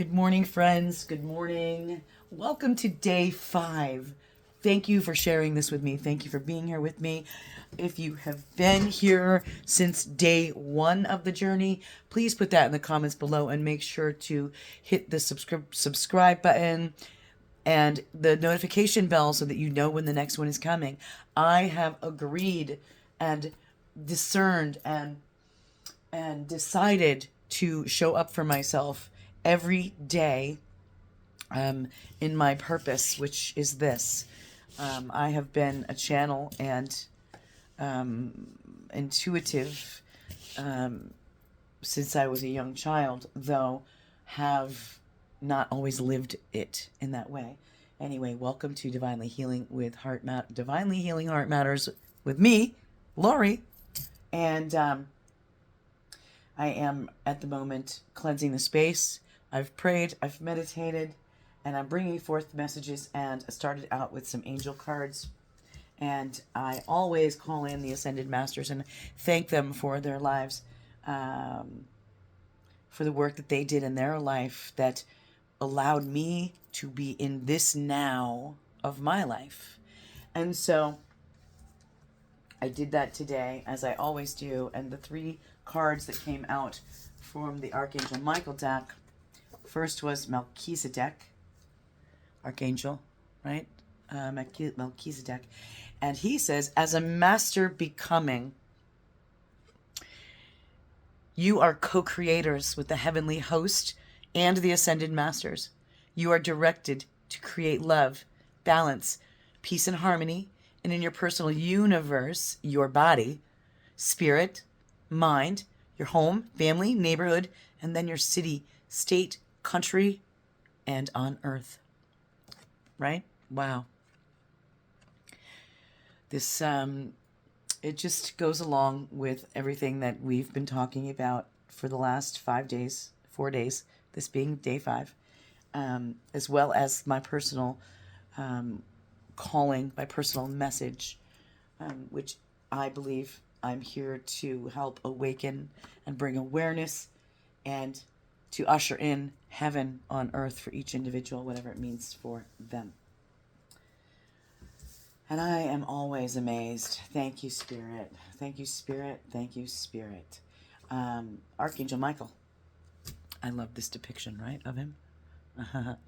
Good morning, friends. Good morning. Welcome to day 5. Thank you for sharing this with me. Thank you for being here with me. If you have been here since day 1 of the journey, please put that in the comments below and make sure to hit the subscribe button and the notification bell so that you know when the next one is coming. I have agreed and discerned and decided to show up for myself every day in my purpose, which is this. I have been a channel and intuitive since I was a young child, though have not always lived it in that way. Anyway, welcome to Divinely Healing Heart Matters with me, Laurie, and I am at the moment cleansing the space. I've prayed, I've meditated, and I'm bringing forth messages. And I started out with some angel cards. And I always call in the Ascended Masters and thank them for their lives, for the work that they did in their life that allowed me to be in this now of my life. And so I did that today, as I always do, and the 3 cards that came out from the Archangel Michael deck. First was Melchizedek, Archangel, right? Melchizedek. And he says, as a master becoming, you are co-creators with the heavenly host and the ascended masters. You are directed to create love, balance, peace, and harmony. And in your personal universe, your body, spirit, mind, your home, family, neighborhood, and then your city, state, country, and on earth. Right? Wow. This, it just goes along with everything that we've been talking about for the last 4 days, this being day 5, as well as my personal calling, my personal message, which I believe I'm here to help awaken and bring awareness and to usher in heaven on earth for each individual, whatever it means for them. And I am always amazed. Thank you, Spirit. Thank you, Spirit. Thank you, Spirit. Archangel Michael. I love this depiction, right, of him.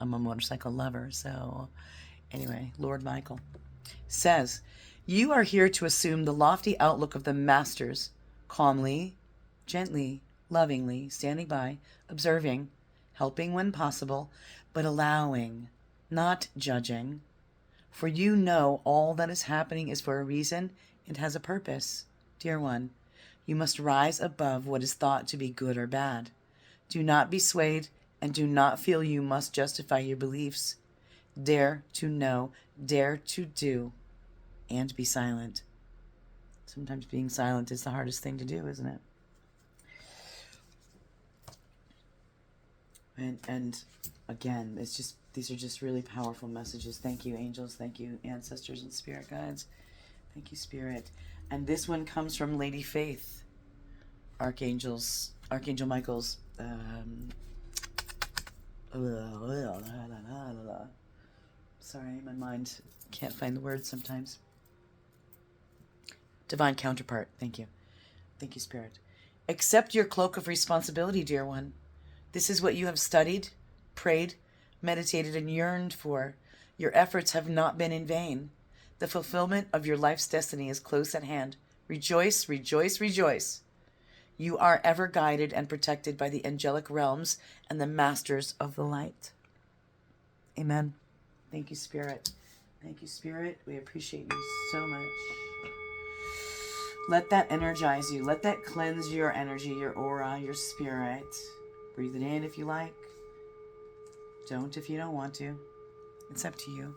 I'm a motorcycle lover, so anyway, Lord Michael says, you are here to assume the lofty outlook of the masters, calmly, gently, lovingly, standing by, observing, helping when possible, but allowing, not judging. For you know all that is happening is for a reason and has a purpose. Dear one, you must rise above what is thought to be good or bad. Do not be swayed and do not feel you must justify your beliefs. Dare to know, dare to do, and be silent. Sometimes being silent is the hardest thing to do, isn't it? And again, these are just really powerful messages. Thank you, angels. Thank you, ancestors and spirit guides. Thank you, Spirit. And this one comes from Lady Faith, Archangel Michael's. Sorry, my mind can't find the words sometimes. Divine counterpart. Thank you. Thank you, Spirit. Accept your cloak of responsibility, dear one. This is what you have studied, prayed, meditated, and yearned for. Your efforts have not been in vain. The fulfillment of your life's destiny is close at hand. Rejoice, rejoice, rejoice. You are ever guided and protected by the angelic realms and the masters of the light. Amen. Thank you, Spirit. Thank you, Spirit. We appreciate you so much. Let that energize you. Let that cleanse your energy, your aura, your spirit. Breathe it in if you like. Don't if you don't want to. It's up to you.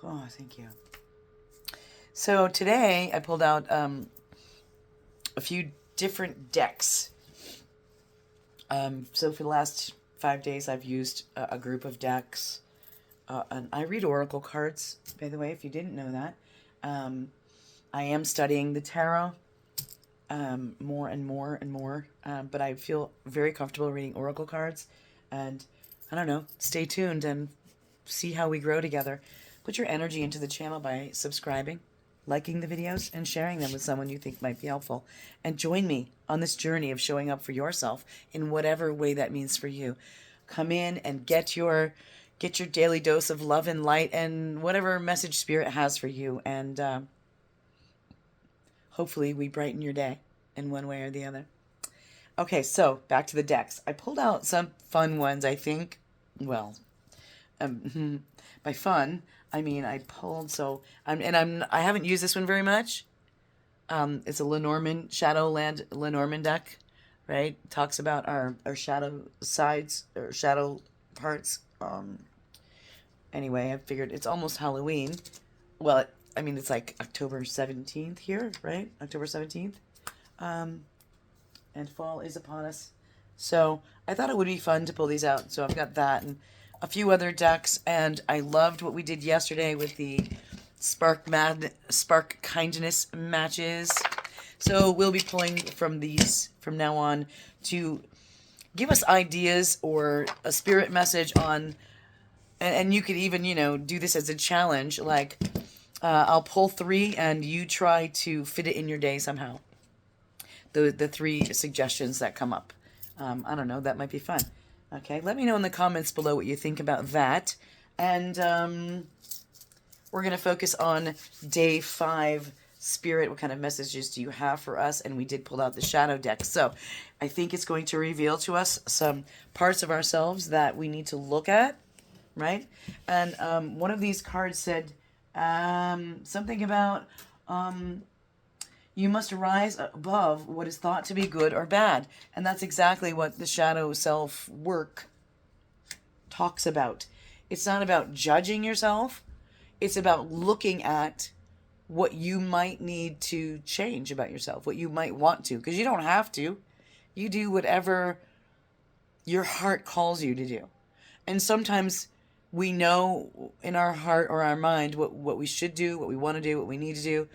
Oh, thank you. So today I pulled out a few different decks. So for the last 5 days I've used a group of decks. And I read oracle cards, by the way, if you didn't know that. I am studying the tarot more and more and more, but I feel very comfortable reading oracle cards. And I don't know, stay tuned and see how we grow together. Put your energy into the channel by subscribing, liking the videos, and sharing them with someone you think might be helpful. And join me on this journey of showing up for yourself in whatever way that means for you. Come in and get your daily dose of love and light and whatever message Spirit has for you. And hopefully we brighten your day in one way or the other. Okay, so back to the decks. I pulled out some fun ones, I think. Well, by fun, I mean I pulled, I haven't used this one very much. It's a Lenormand, Shadowland Lenormand deck, right? Talks about our shadow sides, or shadow parts. Anyway, I figured it's almost Halloween. Well, it's like October 17th here, right? October 17th. And fall is upon us. So I thought it would be fun to pull these out. So I've got that and a few other decks. And I loved what we did yesterday with the Spark Kindness matches. So we'll be pulling from these from now on to give us ideas or a spirit message on, and you could even, do this as a challenge. Like, I'll pull 3 and you try to fit it in your day somehow. The 3 suggestions that come up. I don't know, that might be fun. Okay, let me know in the comments below what you think about that. And we're going to focus on day 5, Spirit. What kind of messages do you have for us? And we did pull out the shadow deck. So I think it's going to reveal to us some parts of ourselves that we need to look at, right? And one of these cards said something about... you must arise above what is thought to be good or bad. And that's exactly what the shadow self work talks about. It's not about judging yourself. It's about looking at what you might need to change about yourself, what you might want to, because you don't have to. You do whatever your heart calls you to do. And sometimes we know in our heart or our mind what we should do, what we want to do, what we need to do,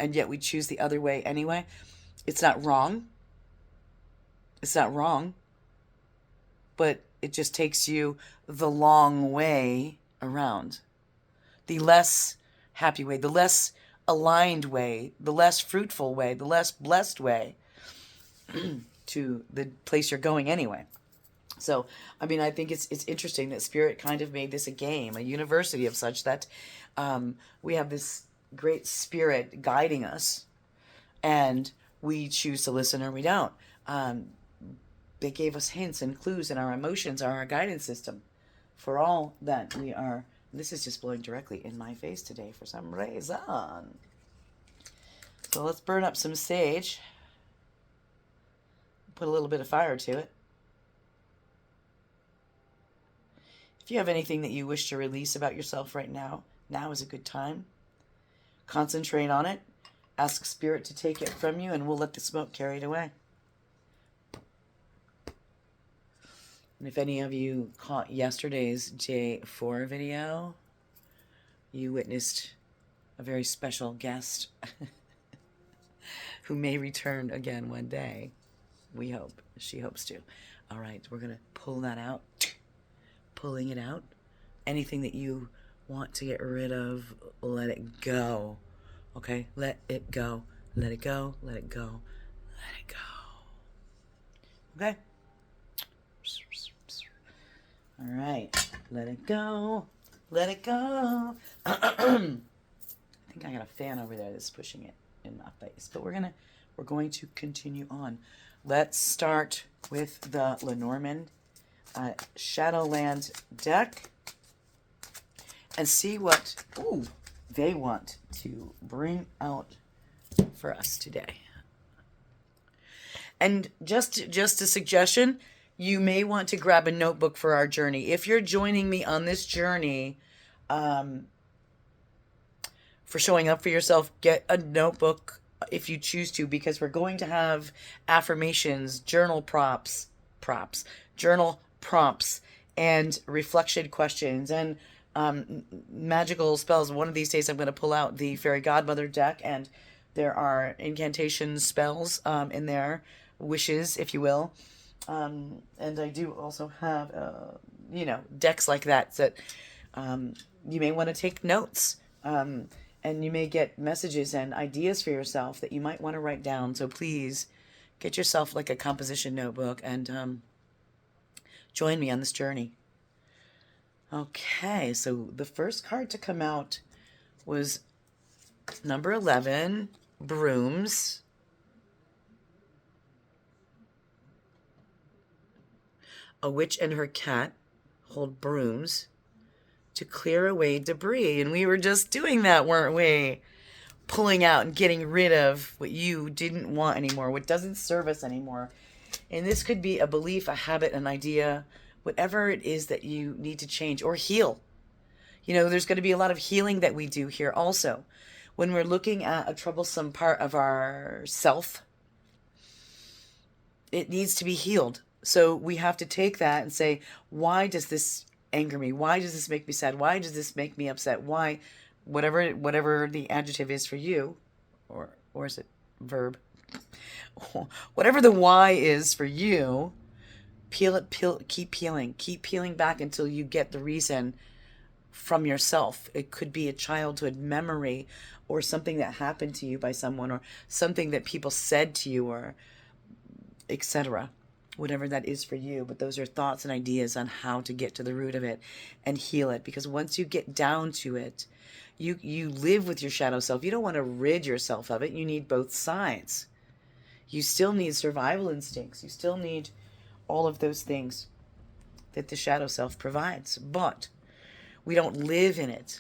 and yet we choose the other way anyway. It's not wrong. It's not wrong. But it just takes you the long way around. The less happy way, the less aligned way, the less fruitful way, the less blessed way to the place you're going anyway. So, I think it's interesting that Spirit kind of made this a game, a university of such that we have this great spirit guiding us, and we choose to listen or we don't. They gave us hints and clues, and our emotions are our guidance system for all that we are. This is just blowing directly in my face today for some reason. So let's burn up some sage. Put a little bit of fire to it. If you have anything that you wish to release about yourself right now, now is a good time. Concentrate on it. Ask Spirit to take it from you, and we'll let the smoke carry it away. And if any of you caught yesterday's J4 video, you witnessed a very special guest who may return again one day. We hope. She hopes to. All right, we're going to pull that out. Pulling it out. Anything that you want to get rid of, let it go. Okay? Let it go. Let it go. Let it go. Let it go. Okay? All right. Let it go. Let it go. I think I got a fan over there that's pushing it in my face. But we're going to continue on. Let's start with the Lenormand Shadowland deck and see what they want to bring out for us today. And just a suggestion, you may want to grab a notebook for our journey. If you're joining me on this journey for showing up for yourself, get a notebook if you choose to, because we're going to have affirmations, journal prompts, and reflection questions, and magical spells. One of these days I'm going to pull out the Fairy Godmother deck, and there are incantation spells in there, wishes, if you will. And I do also have, decks like that you may want to take notes. And you may get messages and ideas for yourself that you might want to write down. So please get yourself like a composition notebook and join me on this journey. Okay, so the first card to come out was number 11, Brooms. A witch and her cat hold brooms to clear away debris. And we were just doing that, weren't we? Pulling out and getting rid of what you didn't want anymore, what doesn't serve us anymore. And this could be a belief, a habit, an idea, whatever it is that you need to change or heal. There's going to be a lot of healing that we do here also. When we're looking at a troublesome part of our self, it needs to be healed. So we have to take that and say, why does this anger me? Why does this make me sad? Why does this make me upset? Why? Whatever the adjective is for you, or is it verb? Whatever the why is for you, keep peeling back until you get the reason from yourself. It could be a childhood memory or something that happened to you by someone or something that people said to you or etc. Whatever that is for you. But those are thoughts and ideas on how to get to the root of it and heal it. Because once you get down to it, you live with your shadow self. You don't want to rid yourself of it. You need both sides. You still need survival instincts. You still need all of those things that the shadow self provides. But we don't live in it.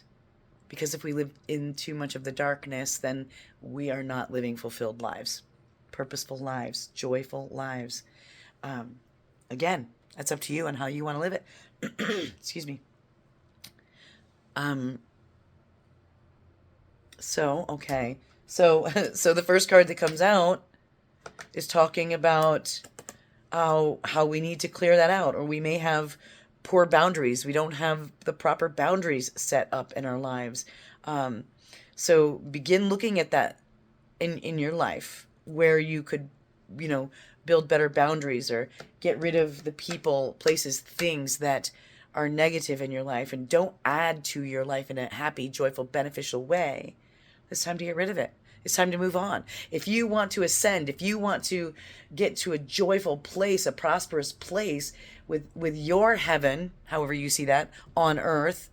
Because if we live in too much of the darkness, then we are not living fulfilled lives. Purposeful lives. Joyful lives. Again, that's up to you on how you want to live it. Excuse me. So the first card that comes out is talking about how we need to clear that out, or we may have poor boundaries. We don't have the proper boundaries set up in our lives. So begin looking at that in your life where you could, build better boundaries or get rid of the people, places, things that are negative in your life and don't add to your life in a happy, joyful, beneficial way. It's time to get rid of it. It's time to move on. If you want to ascend, if you want to get to a joyful place, a prosperous place with your heaven, however you see that, on earth,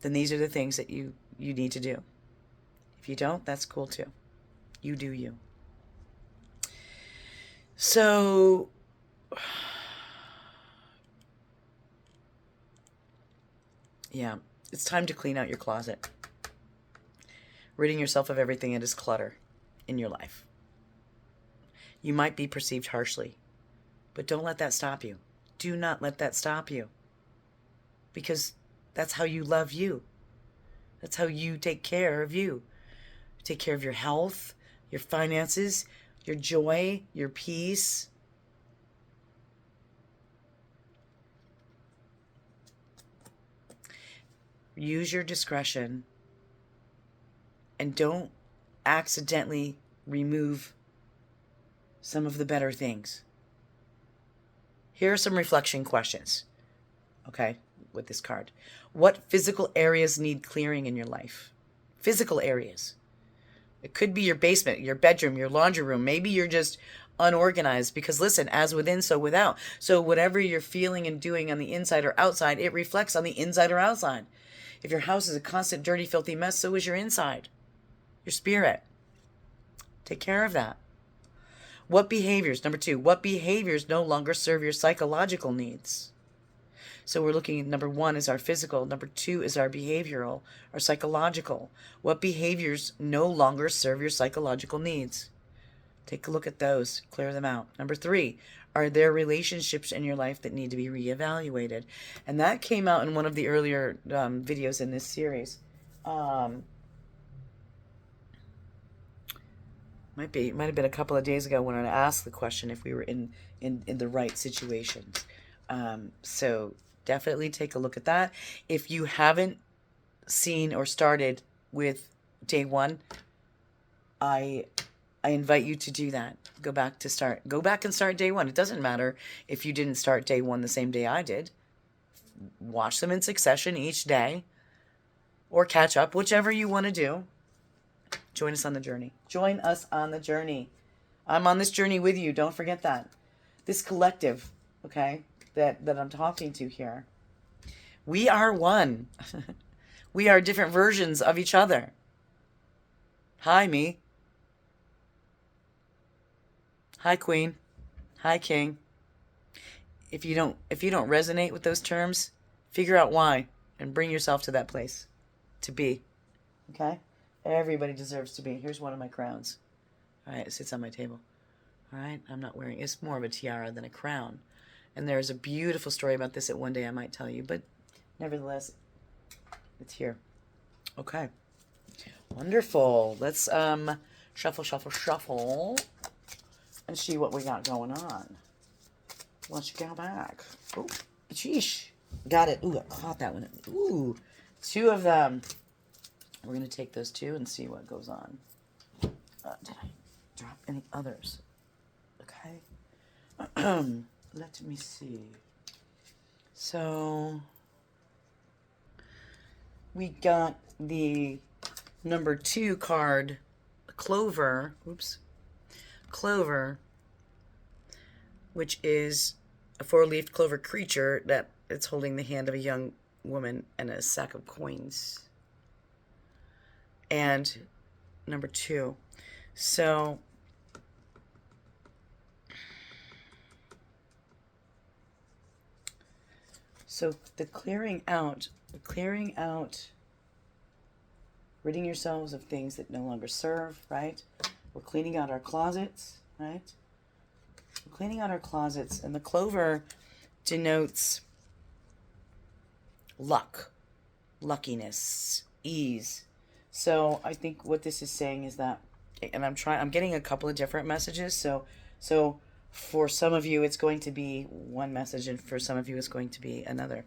then these are the things that you need to do. If you don't, that's cool too. You do you. So, yeah, it's time to clean out your closet. Ridding yourself of everything that is clutter in your life. You might be perceived harshly, but don't let that stop you. Do not let that stop you. Because that's how you love you. That's how you take care of you. Take care of your health, your finances, your joy, your peace. Use your discretion and don't accidentally remove some of the better things. Here are some reflection questions, okay, with this card. What physical areas need clearing in your life? Physical areas. It could be your basement, your bedroom, your laundry room. Maybe you're just unorganized because, listen, as within, so without. So whatever you're feeling and doing on the inside or outside, it reflects on the inside or outside. If your house is a constant, dirty, filthy mess, so is your inside, your spirit. Take care of that. What behaviors, number 2, what behaviors no longer serve your psychological needs? So we're looking at number 1 is our physical. Number 2 is our behavioral, our psychological. What behaviors no longer serve your psychological needs? Take a look at those. Clear them out. Number 3, are there relationships in your life that need to be reevaluated? And that came out in one of the earlier videos in this series. Might have been a couple of days ago when I asked the question if we were in the right situations. So Definitely take a look at that. If you haven't seen or started with day one, I invite you to do that. Go back and start day one. It doesn't matter if you didn't start day one the same day I did. Watch them in succession each day, or catch up, whichever you want to do. Join us on the journey. Join us on the journey. I'm on this journey with you. Don't forget that. This collective, okay, that I'm talking to here. We are one. We are different versions of each other. Hi, me. Hi, Queen. Hi, King. If you don't resonate with those terms, figure out why and bring yourself to that place to be. Okay? Everybody deserves to be. Here's one of my crowns. All right, it sits on my table. All right, I'm not wearing, it's more of a tiara than a crown. And there's a beautiful story about this that one day I might tell you, but nevertheless, it's here. Okay. Wonderful. Let's shuffle, shuffle, shuffle and see what we got going on. Let's go back. Oh, sheesh. Got it. Ooh, I caught that one. Ooh, two of them. We're going to take those two and see what goes on. Did I drop any others? Okay. Let me see. So, we got the number 2 card, Clover. Oops. Clover, which is a 4-leafed clover creature that it's holding the hand of a young woman and a sack of coins. And number 2. So the clearing out, ridding yourselves of things that no longer serve, right? We're cleaning out our closets, right? We're cleaning out our closets, and the clover denotes luck, luckiness, ease. So I think what this is saying is that, and I'm getting a couple of different messages. So for some of you, it's going to be one message, and for some of you, it's going to be another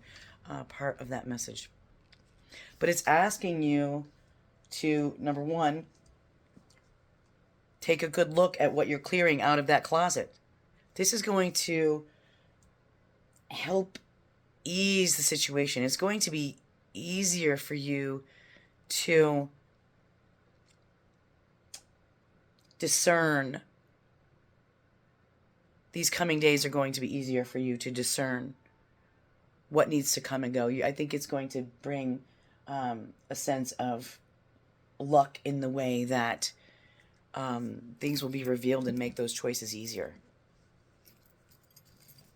part of that message. But it's asking you to, number 1, take a good look at what you're clearing out of that closet. This is going to help ease the situation. It's going to be easier for you to discern. These coming days are going to be easier for you to discern what needs to come and go. I think it's going to bring a sense of luck in the way that things will be revealed and make those choices easier.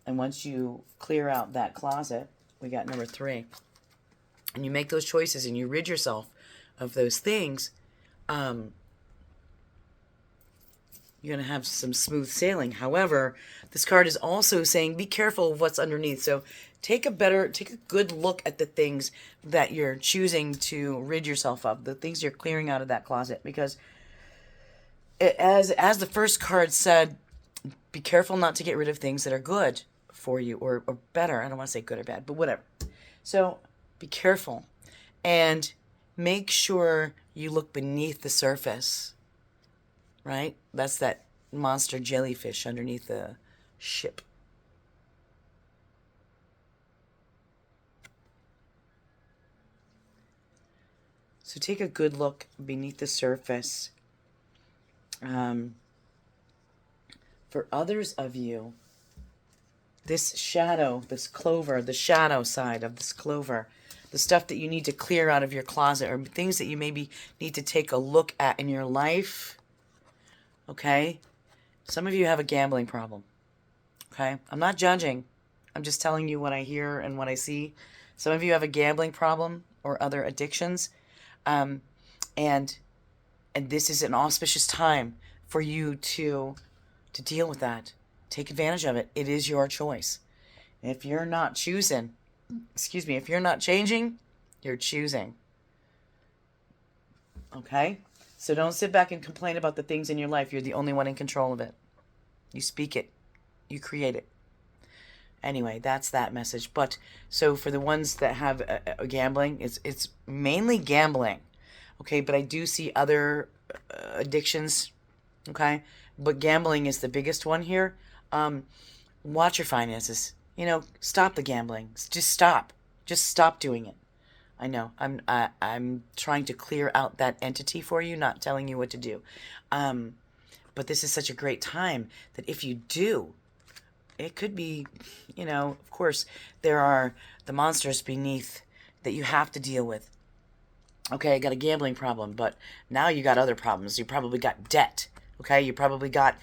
And once you clear out that closet, we got number 3, and you make those choices and you rid yourself of those things, you're going to have some smooth sailing. However, this card is also saying be careful of what's underneath. So take a good look at the things that you're choosing to rid yourself of, the things you're clearing out of that closet. Because as the first card said, be careful not to get rid of things that are good for you or better. I don't want to say good or bad, but whatever. So be careful and make sure you look beneath the surface. Right? That's that monster jellyfish underneath the ship. So take a good look beneath the surface. For others of you, this shadow, this clover, the shadow side of this clover, the stuff that you need to clear out of your closet or things that you maybe need to take a look at in your life. Okay? Some of you have a gambling problem. Okay? I'm not judging. I'm just telling you what I hear and what I see. Some of you have a gambling problem or other addictions. And this is an auspicious time for you to deal with that. Take advantage of it. It is your choice. If you're not choosing, if you're not changing, you're choosing. Okay? So don't sit back and complain about the things in your life. You're the only one in control of it. You speak it. You create it. Anyway, that's that message. But so for the ones that have gambling, it's mainly gambling, okay? But I do see other addictions, okay? But gambling is the biggest one here. Watch your finances. You know, stop the gambling. Just stop. Just stop doing it. I know. I'm trying to clear out that entity for you, not telling you what to do. But this is such a great time that if you do, it could be, you know, of course, there are the monsters beneath that you have to deal with. Okay, I got a gambling problem, but now you got other problems. You probably got debt. Okay, you probably got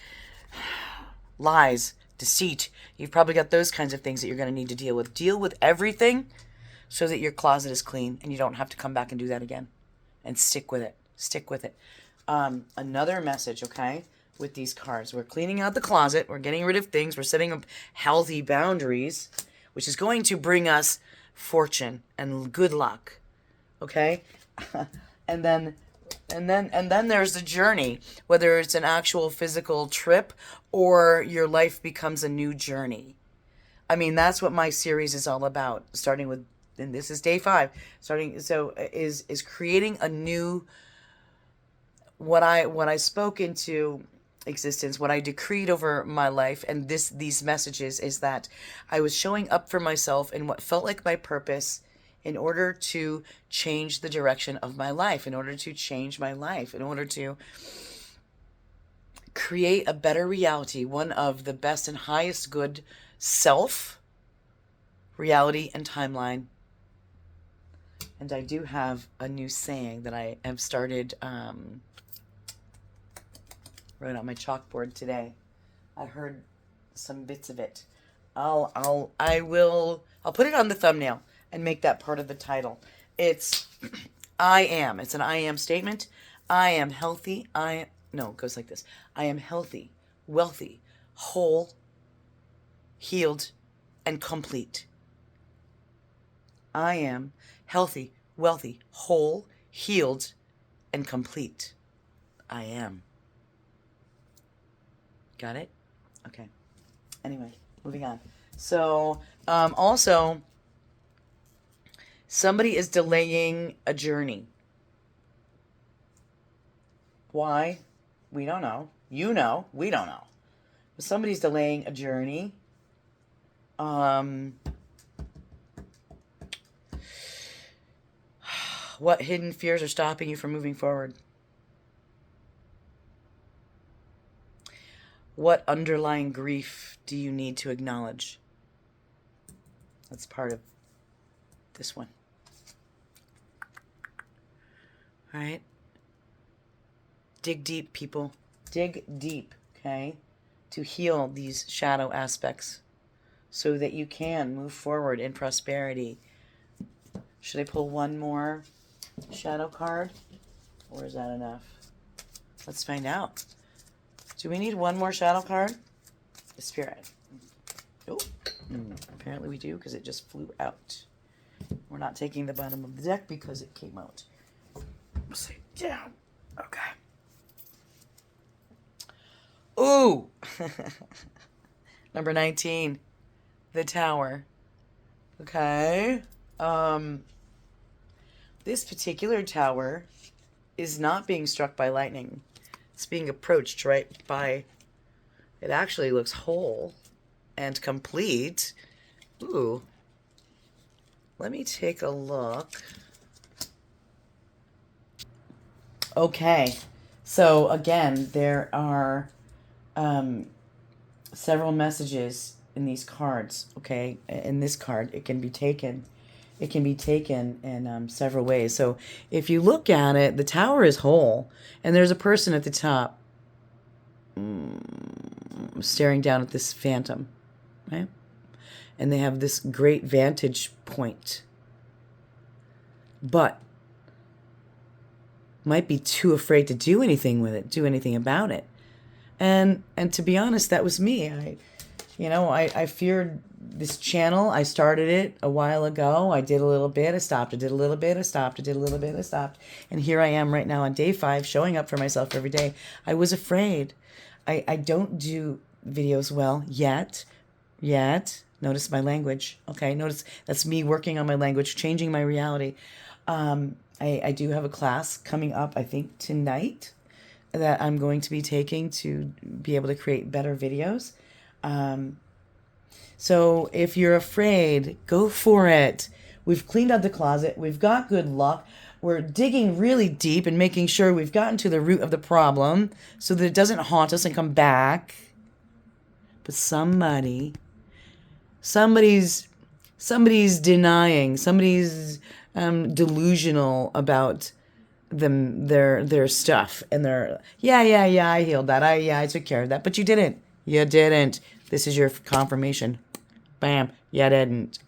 lies, deceit. You've probably got those kinds of things that you're going to need to deal with. Deal with everything so that your closet is clean and you don't have to come back and do that again. And stick with it. Stick with it. Another message, okay, with these cards. We're cleaning out the closet. We're getting rid of things. We're setting up healthy boundaries, which is going to bring us fortune and good luck. Okay? and then there's the journey, whether it's an actual physical trip or your life becomes a new journey. I mean, that's what my series is all about, starting with, and this is day 5, is creating a new, what I spoke into existence, what I decreed over my life, and these messages is that I was showing up for myself in what felt like my purpose, in order to change the direction of my life, in order to change my life, in order to create a better reality, one of the best and highest good self, reality, and timeline. And I do have a new saying that I have started, wrote on my chalkboard today. I heard some bits of it. I'll put it on the thumbnail and make that part of the title. It's I am. It's an I am statement. I am healthy. It goes like this. I am healthy, wealthy, whole, healed, and complete. I am healthy, wealthy, whole, healed, and complete. I am. Got it? Okay. Anyway, moving on. So, also, somebody is delaying a journey. Why? We don't know. You know. We don't know. But somebody's delaying a journey. What hidden fears are stopping you from moving forward? What underlying grief do you need to acknowledge? That's part of this one. All right? Dig deep, people. Dig deep, okay? To heal these shadow aspects so that you can move forward in prosperity. Should I pull one more shadow card? Or is that enough? Let's find out. Do we need one more shadow card? The Spirit. Oh, apparently we do, because it just flew out. We're not taking the bottom of the deck because it came out. Sit down. Okay. Ooh! Number 19. The Tower. Okay. This particular tower is not being struck by lightning. It's being approached right by... It actually looks whole and complete. Ooh. Let me take a look. Okay. So, again, there are several messages in these cards, okay? In this card, it can be taken in several ways. So if you look at it, the tower is whole, and there's a person at the top staring down at this phantom, right? And they have this great vantage point, but might be too afraid to do anything with it, do anything about it. And to be honest, that was me. I feared this channel. I started it a while ago. I did a little bit. I stopped. I did a little bit. I stopped. I did a little bit. I stopped. And here I am right now on day 5, showing up for myself every day. I was afraid. I don't do videos well yet. Notice my language. Okay, notice that's me working on my language, changing my reality. I do have a class coming up, I think tonight, that I'm going to be taking to be able to create better videos. So if you're afraid, go for it. We've cleaned out the closet. We've got good luck. We're digging really deep and making sure we've gotten to the root of the problem so that it doesn't haunt us and come back. But somebody's denying, somebody's delusional about their stuff, and they're I healed that, I took care of that, but you didn't. This is your confirmation. Bam. You didn't.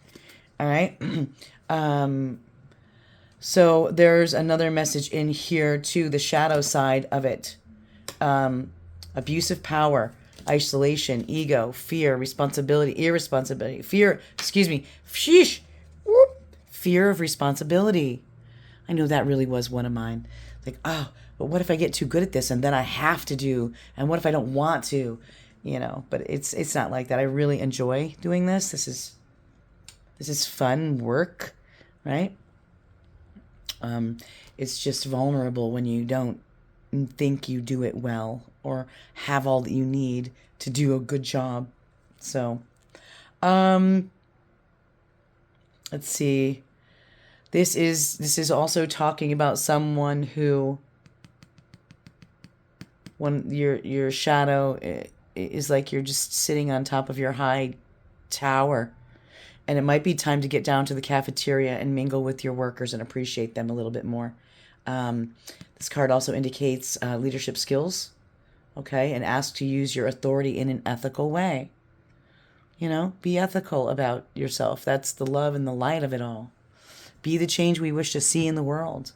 All right. So there's another message in here too, the shadow side of it. Abuse of power, isolation, ego, fear, responsibility, irresponsibility, fear of responsibility. I know that really was one of mine. Like, oh, but what if I get too good at this and then I have to do, and what if I don't want to? But it's not like that. I really enjoy doing this. This is fun work, right? It's just vulnerable when you don't think you do it well or have all that you need to do a good job. So, let's see. This is also talking about someone who, when your shadow is like you're just sitting on top of your high tower, and it might be time to get down to the cafeteria and mingle with your workers and appreciate them a little bit more. This card also indicates leadership skills, okay, and asks to use your authority in an ethical way. Be ethical about yourself. That's the love and the light of it all. Be the change we wish to see in the world.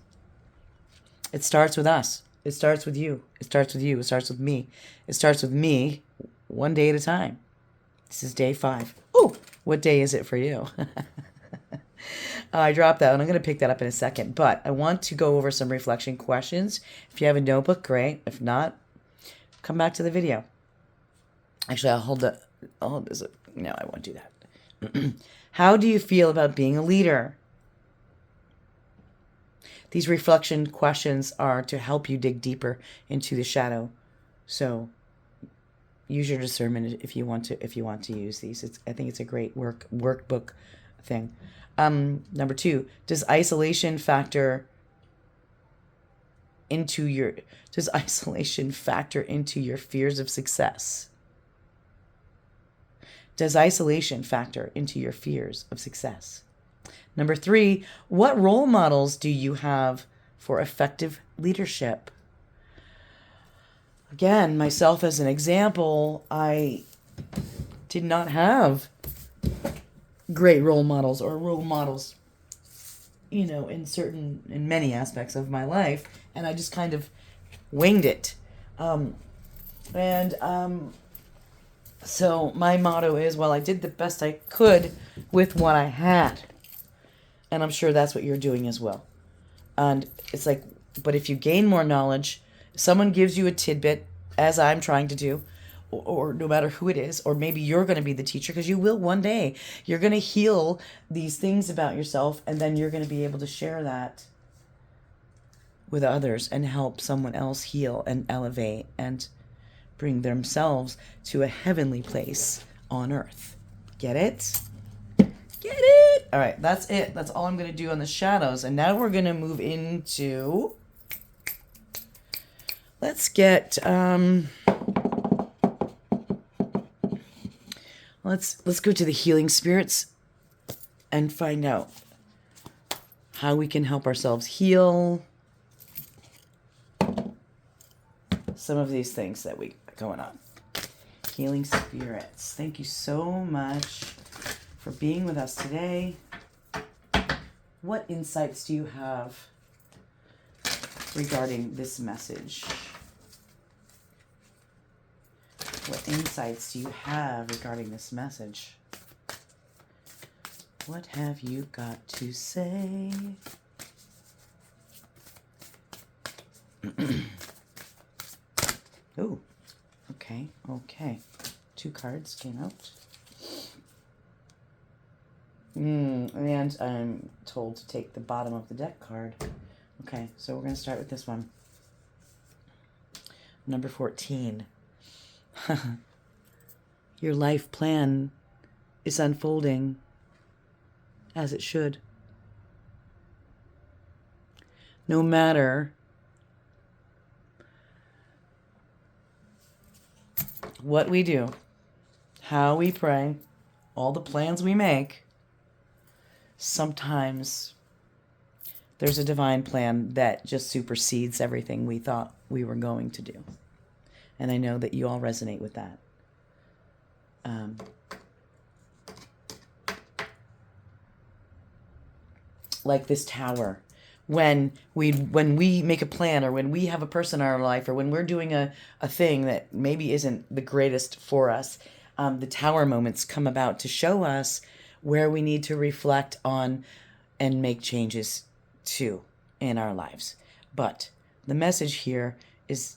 It starts with us. It starts with you. It starts with you. It starts with me. It starts with me one day at a time. This is day 5. Ooh, what day is it for you? I dropped that, and I'm going to pick that up in a second. But I want to go over some reflection questions. If you have a notebook, great. If not, come back to the video. Actually, I'll hold this. No, I won't do that. How do you feel about being a leader? These reflection questions are to help you dig deeper into the shadow. So use your discernment if you want to use these. I think it's a great workbook thing. Number 2, does isolation factor into your fears of success? Does isolation factor into your fears of success? Number 3, what role models do you have for effective leadership? Again, myself as an example, I did not have great role models in many aspects of my life, and I just kind of winged it. So my motto is, well, I did the best I could with what I had. And I'm sure that's what you're doing as well. And it's like, but if you gain more knowledge, someone gives you a tidbit, as I'm trying to do, or no matter who it is, or maybe you're going to be the teacher, because you will one day. You're going to heal these things about yourself, and then you're going to be able to share that with others and help someone else heal and elevate and bring themselves to a heavenly place on earth. Get it? Get it? All right, that's it. That's all I'm going to do on the shadows. And now we're going to move into... Let's get... Let's go to the healing spirits and find out how we can help ourselves heal some of these things that we got going on. Healing spirits, thank you so much for being with us today. What insights do you have regarding this message? What insights do you have regarding this message? What have you got to say? Oh, okay. 2 cards came out. And I'm told to take the bottom of the deck card. Okay, so we're going to start with this one. Number 14. Your life plan is unfolding as it should. No matter what we do, how we pray, all the plans we make, sometimes there's a divine plan that just supersedes everything we thought we were going to do. And I know that you all resonate with that. Like this tower. When we make a plan, or when we have a person in our life, or when we're doing a thing that maybe isn't the greatest for us, the tower moments come about to show us where we need to reflect on and make changes to in our lives. But the message here is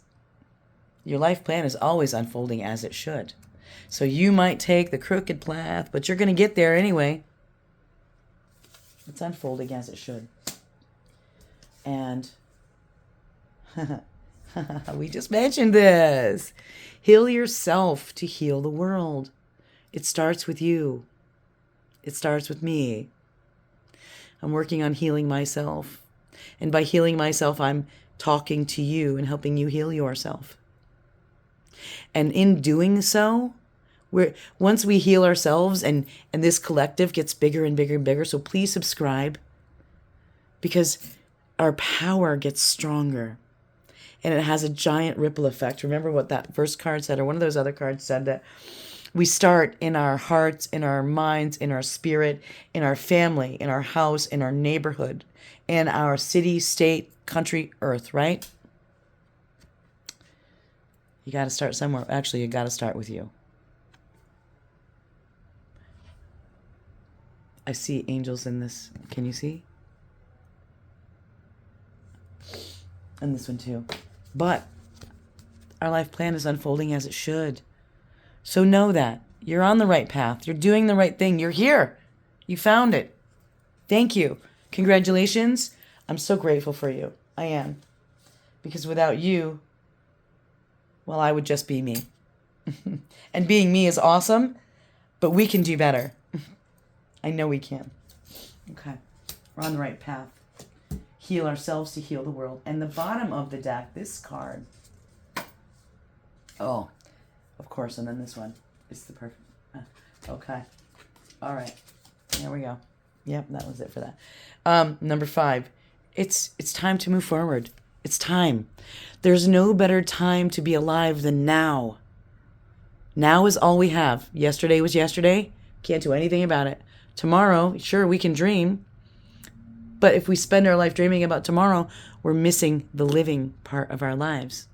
your life plan is always unfolding as it should. So you might take the crooked path, but you're going to get there anyway. It's unfolding as it should. And we just mentioned this. Heal yourself to heal the world. It starts with you. It starts with me. I'm working on healing myself. And by healing myself, I'm talking to you and helping you heal yourself. And in doing so, once we heal ourselves, and this collective gets bigger and bigger and bigger, so please subscribe, because our power gets stronger. And it has a giant ripple effect. Remember what that first card said, or one of those other cards said, that we start in our hearts, in our minds, in our spirit, in our family, in our house, in our neighborhood, in our city, state, country, earth, right? You got to start somewhere. Actually, you got to start with you. I see angels in this. Can you see? And this one too. But our life plan is unfolding as it should. So know that. You're on the right path. You're doing the right thing. You're here. You found it. Thank you. Congratulations. I'm so grateful for you. I am. Because without you, well, I would just be me. And being me is awesome, but we can do better. I know we can. Okay. We're on the right path. Heal ourselves to heal the world. And the bottom of the deck, this card. Oh, of course. And then this one. It's the perfect. Okay. All right. There we go. Yep, that was it for that. Number 5. It's time to move forward. It's time. There's no better time to be alive than now. Now is all we have. Yesterday was yesterday. Can't do anything about it. Tomorrow, sure, we can dream. But if we spend our life dreaming about tomorrow, we're missing the living part of our lives.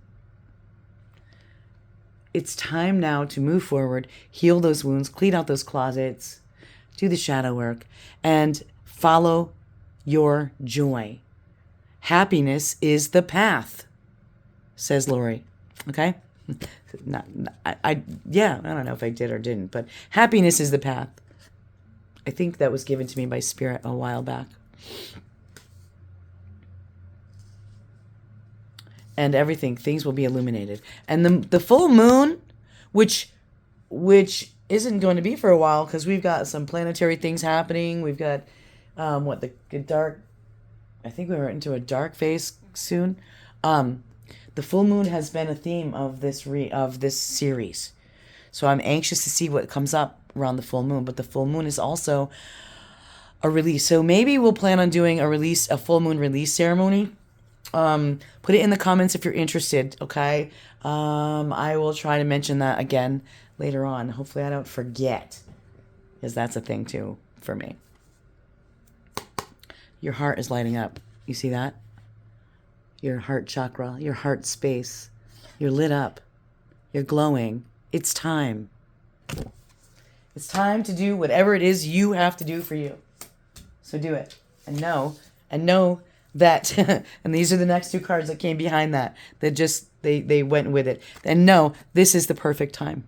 It's time now to move forward, heal those wounds, clean out those closets, do the shadow work, and follow your joy. Happiness is the path, says Laurie. Okay? I don't know if I did or didn't, but happiness is the path. I think that was given to me by Spirit a while back. And things will be illuminated. And the full moon, which isn't going to be for a while, because we've got some planetary things happening. We've got the dark. I think we're into a dark phase soon. The full moon has been a theme of this series, so I'm anxious to see what comes up around the full moon. But the full moon is also a release, so maybe we'll plan on doing a full moon release ceremony. Put it in the comments if you're interested. Okay, I will try to mention that again later on. Hopefully, I don't forget, because that's a thing too for me. Your heart is lighting up. You see that? Your heart chakra, your heart space. You're lit up. You're glowing. It's time. It's time to do whatever it is you have to do for you. So do it. And know that, and these are the next 2 cards that came behind that just, they went with it. And know this is the perfect time.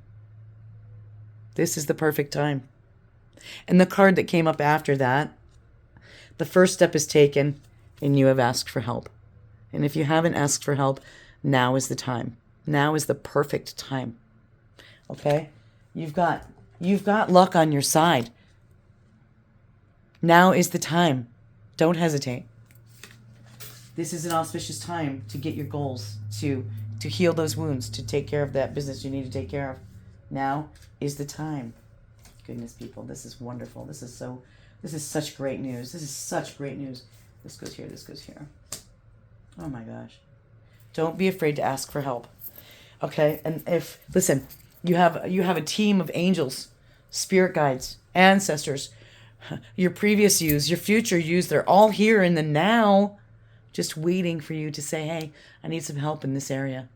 This is the perfect time. And the card that came up after that, the first step is taken and you have asked for help. And if you haven't asked for help, now is the time. Now is the perfect time. Okay? You've got luck on your side. Now is the time. Don't hesitate. This is an auspicious time to get your goals, to heal those wounds, to take care of that business you need to take care of. Now is the time. Goodness, people, this is wonderful. This is such great news. This is such great news. This goes here, this goes here. Oh my gosh. Don't be afraid to ask for help. Okay? And listen, you have a team of angels, spirit guides, ancestors, your previous yous, your future yous, they're all here in the now, just waiting for you to say, hey, I need some help in this area.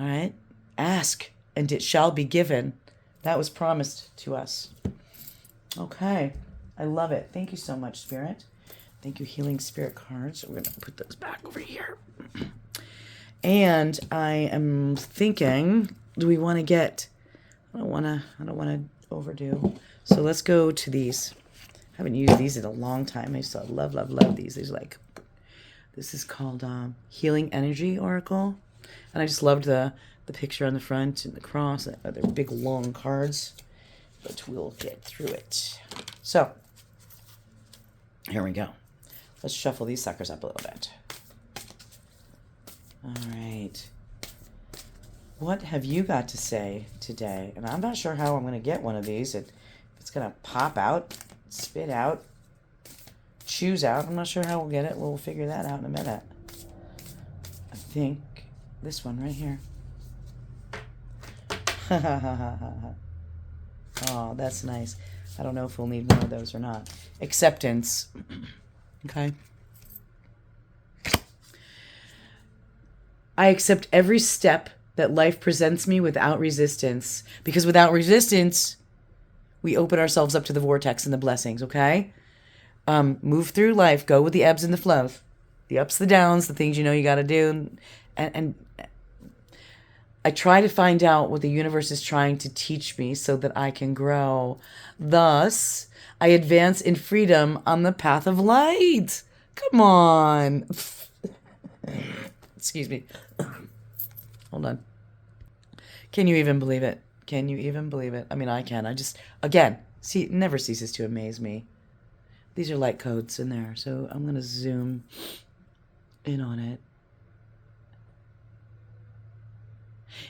All right? Ask, and it shall be given. That was promised to us. Okay. I love it. Thank you so much, Spirit. Thank you, Healing Spirit cards. We're going to put those back over here. And I am thinking, do we want to get... I don't want to overdo. So let's go to these. I haven't used these in a long time. I still love these. This is called Healing Energy Oracle. And I just loved the picture on the front and the cross. They're big, long cards. But we'll get through it. So, here we go. Let's shuffle these suckers up a little bit. All right. What have you got to say today? And I'm not sure how I'm going to get one of these. It's going to pop out, spit out, choose out. I'm not sure how we'll get it. We'll figure that out in a minute. I think this one right here. Oh, that's nice. I don't know if we'll need one of those or not. Acceptance. Okay. I accept every step that life presents me without resistance. Because without resistance, we open ourselves up to the vortex and the blessings, okay? Move through life. Go with the ebbs and the flows. The ups, the downs, the things you know you got to do. And I try to find out what the universe is trying to teach me so that I can grow. Thus, I advance in freedom on the path of light. Come on. Excuse me. Hold on. Can you even believe it? Can you even believe it? I mean, I can. Again, see, it never ceases to amaze me. These are light codes in there, so I'm going to zoom in on it.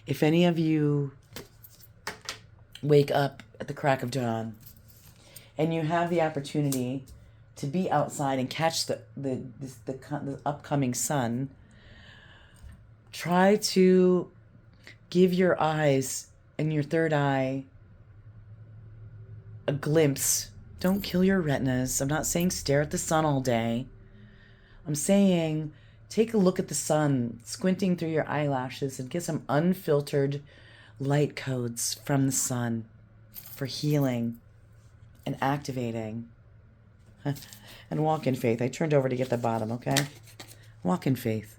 If any of you wake up at the crack of dawn and you have the opportunity to be outside and catch the upcoming sun, try to give your eyes and your third eye a glimpse. Don't kill your retinas. I'm not saying stare at the sun all day. I'm saying take a look at the sun, squinting through your eyelashes, and get some unfiltered light codes from the sun for healing and activating. And walk in faith. I turned over to get the bottom, okay? Walk in faith.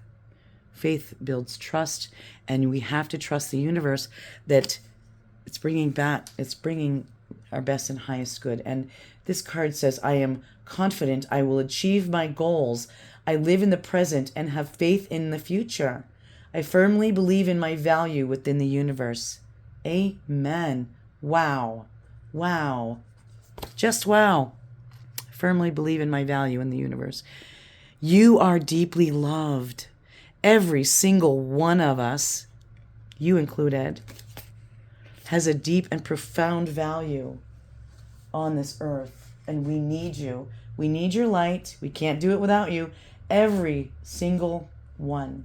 Faith builds trust, and we have to trust the universe that it's bringing our best and highest good. And this card says, I am confident I will achieve my goals. I live in the present and have faith in the future. I firmly believe in my value within the universe. Amen. Wow. Wow. Just wow. I firmly believe in my value in the universe. You are deeply loved. Every single one of us, you included, has a deep and profound value on this earth. And we need you. We need your light. We can't do it without you. Every single one.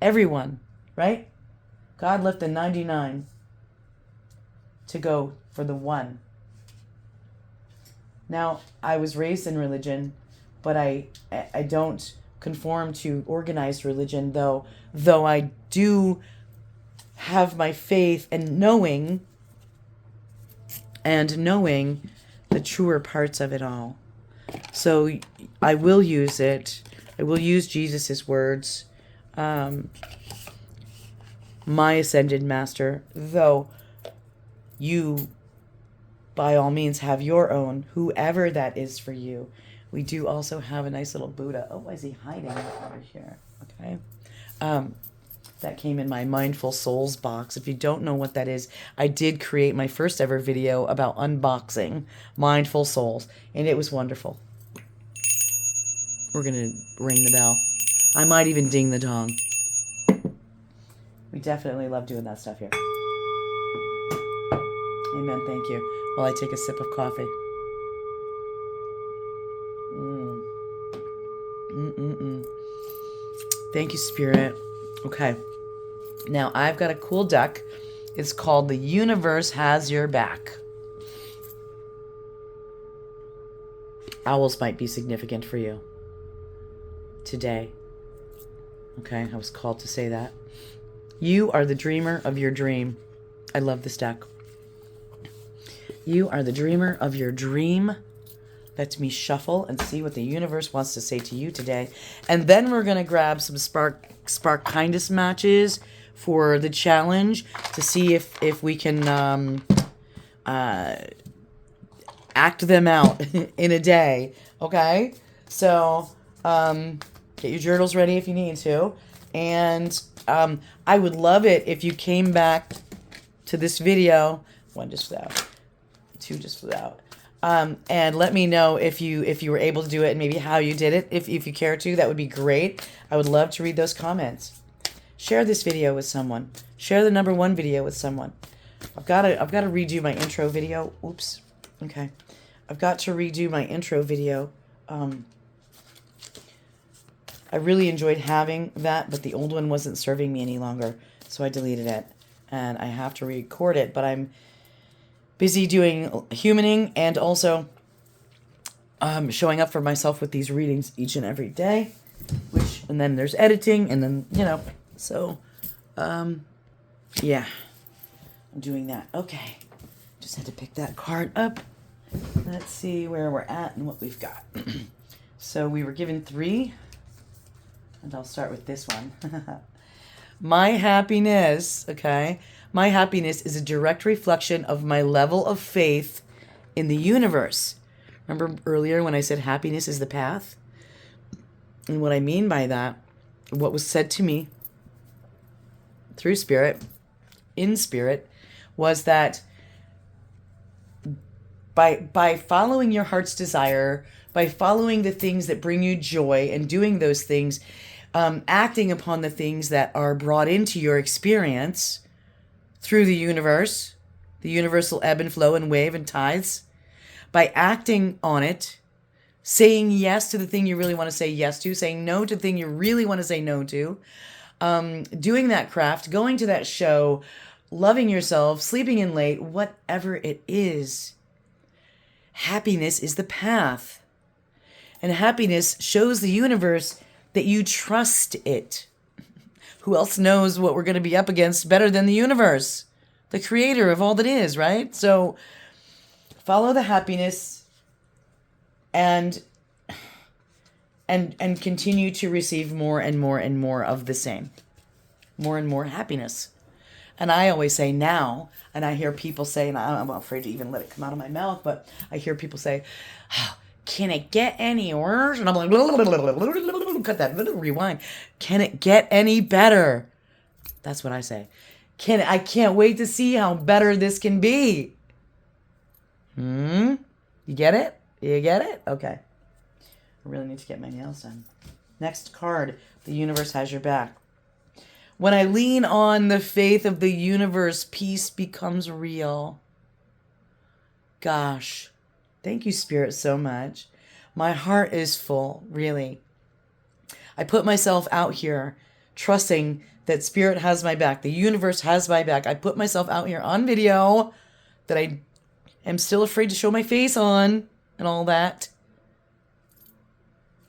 Everyone, right? God left the 99 to go for the one. Now, I was raised in religion, but I don't conform to organized religion, though I do have my faith and knowing the truer parts of it all. So I will use it. I will use Jesus's words. My ascended master, though you by all means, have your own, whoever that is for you. We do also have a nice little Buddha. Oh, why is he hiding over here? Okay. That came in my Mindful Souls box. If you don't know what that is, I did create my first ever video about unboxing Mindful Souls, and it was wonderful. We're going to ring the bell. I might even ding the dong. We definitely love doing that stuff here. Amen, thank you. While I take a sip of coffee. Thank you, Spirit. Okay. Now, I've got a cool deck. It's called The Universe Has Your Back. Owls might be significant for you today. Okay, I was called to say that. You are the dreamer of your dream. I love this deck. You are the dreamer of your dream. Let me shuffle and see what the universe wants to say to you today. And then we're going to grab some spark kindness matches for the challenge to see if we can act them out in a day. Okay? So, get your journals ready if you need to. And I would love it if you came back to this video. One just flew out. Two just flew out. And let me know if you were able to do it and maybe how you did it. If you care to, that would be great. I would love to read those comments. Share this video with someone. Share the #1 video with someone. I've got to redo my intro video. Oops. Okay. I've got to redo my intro video. I really enjoyed having that, but the old one wasn't serving me any longer, so I deleted it. And I have to record it, but I'm busy doing humaning and also showing up for myself with these readings each and every day, and then there's editing, and then, so, yeah, I'm doing that. Okay, just had to pick that card up. Let's see where we're at and what we've got. So we were given 3, and I'll start with this one. My happiness, okay? My happiness is a direct reflection of my level of faith in the universe. Remember earlier when I said happiness is the path? And what I mean by that, what was said to me through spirit, in spirit, was that by following your heart's desire, by following the things that bring you joy and doing those things, acting upon the things that are brought into your experience through the universal ebb and flow and wave and tides, by acting on it, saying yes to the thing you really want to say yes to, saying no to the thing you really want to say no to, doing that craft, going to that show, loving yourself, sleeping in late, whatever it is. Happiness is the path. And happiness shows the universe that you trust it. Who else knows what we're going to be up against better than the universe? The creator of all that is, right? So follow the happiness and continue to receive more and more and more of the same. More and more happiness. And I always say now, and I hear people say, and I'm afraid to even let it come out of my mouth, but I hear people say, oh, can it get any worse? And I'm like, cut that, rewind. Can it get any better? That's what I say. I can't wait to see how better this can be. You get it? You get it? Okay. I really need to get my nails done. Next card, the universe has your back. When I lean on the faith of the universe, peace becomes real. Gosh, thank you, Spirit, so much. My heart is full, really. I put myself out here trusting that Spirit has my back. The universe has my back. I put myself out here on video that I am still afraid to show my face on and all that.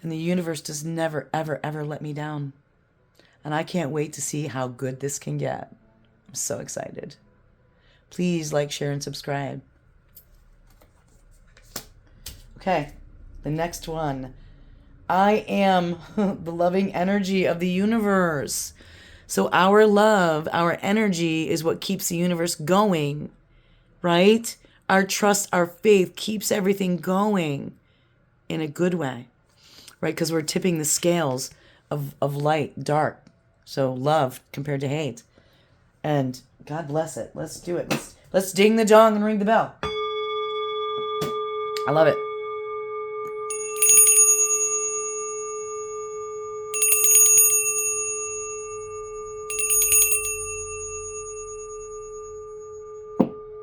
And the universe does never, ever, ever let me down. And I can't wait to see how good this can get. I'm so excited. Please like, share, and subscribe. Okay, the next one. I am the loving energy of the universe. So our love, our energy is what keeps the universe going, right? Our trust, our faith keeps everything going in a good way, right? Because we're tipping the scales of light, dark. So love compared to hate. And God bless it. Let's do it. Let's ding the dong and ring the bell. I love it.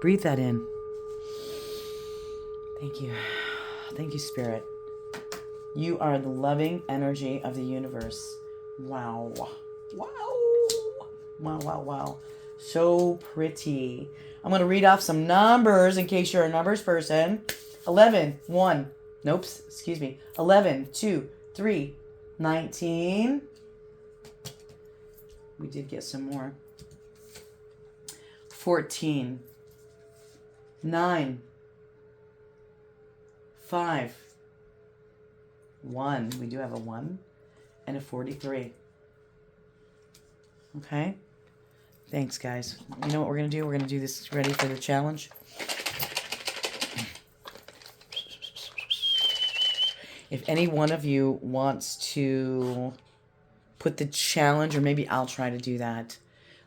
Breathe that in. Thank you. Thank you, Spirit. You are the loving energy of the universe. Wow. Wow. Wow, wow, wow. So pretty. I'm going to read off some numbers in case you're a numbers person. 11, 1. Nope, excuse me. 11, 2, 3, 19. We did get some more. 14. 9, 5, 1. We do have a 1 and a 43. Okay. Thanks, guys. You know what we're going to do? We're going to do this. Ready for the challenge? If any one of you wants to put the challenge, or maybe I'll try to do that,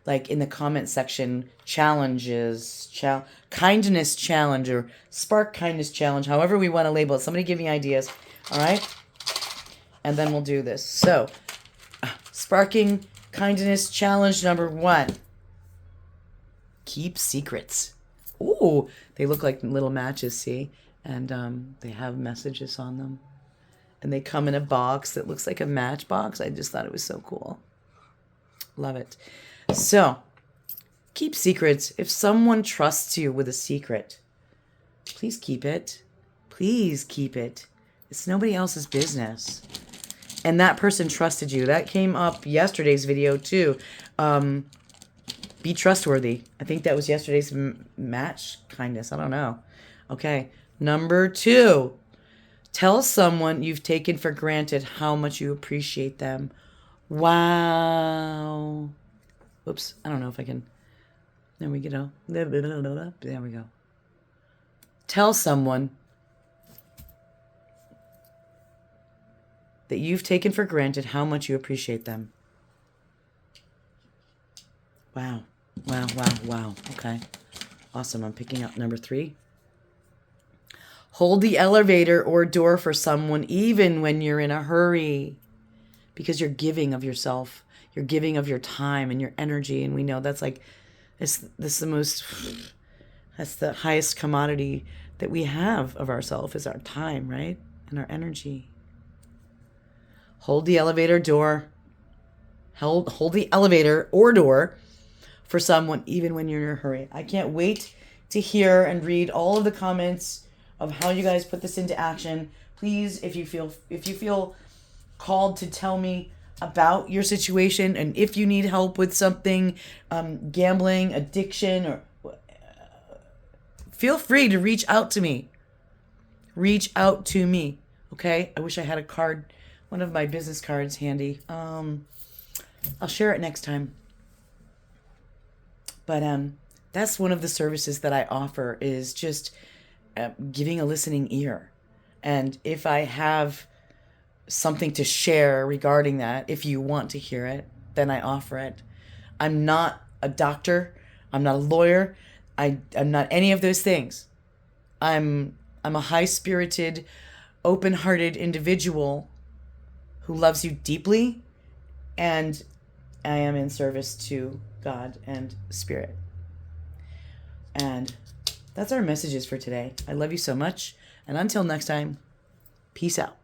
like in the comment section, challenges, kindness challenge, or spark kindness challenge, however we want to label it. Somebody give me ideas, all right? And then we'll do this. So, sparking kindness challenge number 1. Keep secrets. Ooh, they look like little matches, see? And they have messages on them. And they come in a box that looks like a matchbox. I just thought it was so cool. Love it. So, keep secrets. If someone trusts you with a secret, please keep it. Please keep it. It's nobody else's business. And that person trusted you. That came up yesterday's video too. Be trustworthy. I think that was yesterday's match kindness. I don't know. Okay. Number 2. Tell someone you've taken for granted how much you appreciate them. Wow. Oops, I don't know if I can. There we go. There we go. Tell someone that you've taken for granted how much you appreciate them. Wow. Wow, wow, wow. Okay. Awesome. I'm picking up number 3. Hold the elevator or door for someone even when you're in a hurry, because you're giving of yourself. You're giving of your time and your energy. And we know that's like, that's the highest commodity that we have of ourselves is our time, right? And our energy. Hold the elevator door. Hold the elevator or door for someone even when you're in a hurry. I can't wait to hear and read all of the comments of how you guys put this into action. Please, if you feel called to tell me about your situation, and if you need help with something, gambling, addiction, or feel free to reach out to me. Reach out to me, okay? I wish I had a card, one of my business cards handy. I'll share it next time. But that's one of the services that I offer, is just giving a listening ear. And if I have something to share regarding that, if you want to hear it, then I offer it. I'm not a doctor. I'm not a lawyer. I'm not any of those things. I'm a high-spirited, open-hearted individual who loves you deeply, and I am in service to God and Spirit. And that's our messages for today. I love you so much. And until next time, peace out.